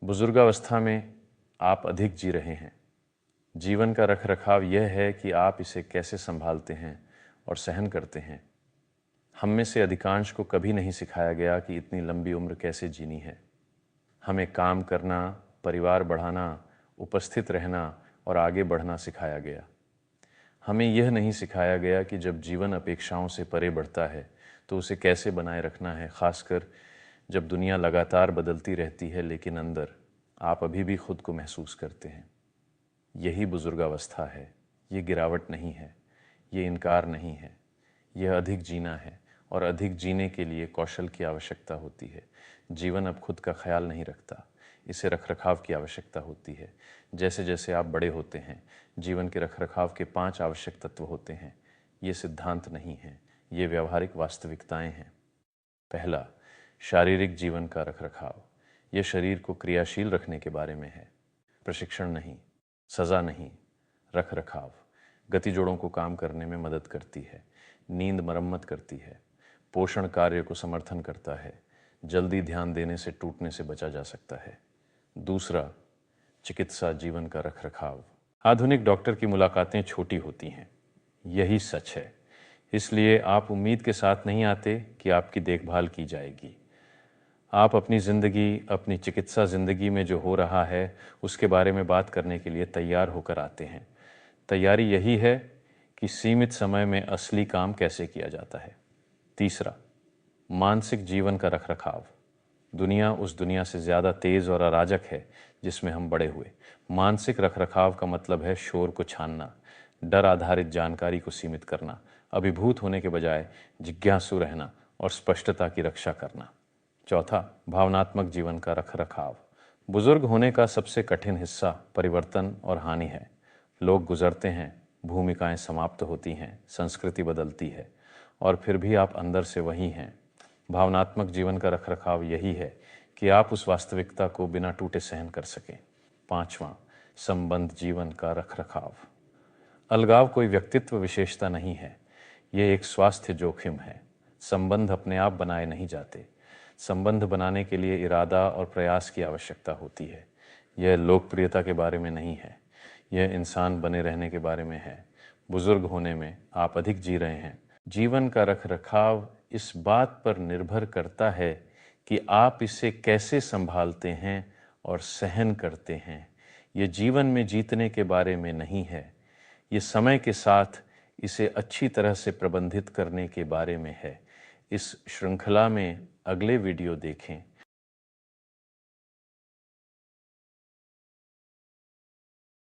बुजुर्गावस्था में आप अधिक जी रहे हैं। जीवन का रखरखाव यह है कि आप इसे कैसे संभालते हैं और सहन करते हैं। हम में से अधिकांश को कभी नहीं सिखाया गया कि इतनी लंबी उम्र कैसे जीनी है। हमें काम करना, परिवार बढ़ाना, उपस्थित रहना और आगे बढ़ना सिखाया गया। हमें यह नहीं सिखाया गया कि जब जीवन अपेक्षाओं से परे बढ़ता है तो उसे कैसे बनाए रखना है, खासकर जब दुनिया लगातार बदलती रहती है लेकिन अंदर आप अभी भी खुद को महसूस करते हैं। यही बुजुर्गावस्था है। ये गिरावट नहीं है, ये इनकार नहीं है, यह अधिक जीना है। और अधिक जीने के लिए कौशल की आवश्यकता होती है। जीवन अब खुद का ख्याल नहीं रखता, इसे रखरखाव की आवश्यकता होती है। जैसे जैसे आप बड़े होते हैं, जीवन के रखरखाव के 5 आवश्यक तत्व होते हैं। ये सिद्धांत नहीं हैं, ये व्यावहारिक वास्तविकताएं हैं। पहला, शारीरिक जीवन का रखरखाव। यह शरीर को क्रियाशील रखने के बारे में है, प्रशिक्षण नहीं, सज़ा नहीं, रखरखाव। गति जोड़ों को काम करने में मदद करती है, नींद मरम्मत करती है, पोषण कार्य को समर्थन करता है, जल्दी ध्यान देने से टूटने से बचा जा सकता है। दूसरा, चिकित्सा जीवन का रखरखाव। आधुनिक डॉक्टर की मुलाकातें छोटी होती हैं, यही सच है। इसलिए आप उम्मीद के साथ नहीं आते कि आपकी देखभाल की जाएगी। आप अपनी ज़िंदगी, अपनी चिकित्सा ज़िंदगी में जो हो रहा है उसके बारे में बात करने के लिए तैयार होकर आते हैं। तैयारी यही है कि सीमित समय में असली काम कैसे किया जाता है। तीसरा, मानसिक जीवन का रखरखाव। दुनिया उस दुनिया से ज़्यादा तेज़ और अराजक है जिसमें हम बड़े हुए। मानसिक रखरखाव का मतलब है शोर को छानना, डर आधारित जानकारी को सीमित करना, अभिभूत होने के बजाय जिज्ञासु रहना और स्पष्टता की रक्षा करना। चौथा, भावनात्मक जीवन का रखरखाव। बुजुर्ग होने का सबसे कठिन हिस्सा परिवर्तन और हानि है। लोग गुजरते हैं, भूमिकाएं समाप्त होती हैं, संस्कृति बदलती है, और फिर भी आप अंदर से वही हैं। भावनात्मक जीवन का रखरखाव यही है कि आप उस वास्तविकता को बिना टूटे सहन कर सकें। पांचवां, संबंध जीवन का रखरखाव। अलगाव कोई व्यक्तित्व विशेषता नहीं है, ये एक स्वास्थ्य जोखिम है। संबंध अपने आप बनाए नहीं जाते। संबंध बनाने के लिए इरादा और प्रयास की आवश्यकता होती है। यह लोकप्रियता के बारे में नहीं है, यह इंसान बने रहने के बारे में है। बुजुर्ग होने में आप अधिक जी रहे हैं। जीवन का रखरखाव इस बात पर निर्भर करता है कि आप इसे कैसे संभालते हैं और सहन करते हैं। ये जीवन में जीतने के बारे में नहीं है, ये समय के साथ इसे अच्छी तरह से प्रबंधित करने के बारे में है। इस श्रृंखला में अगले वीडियो देखें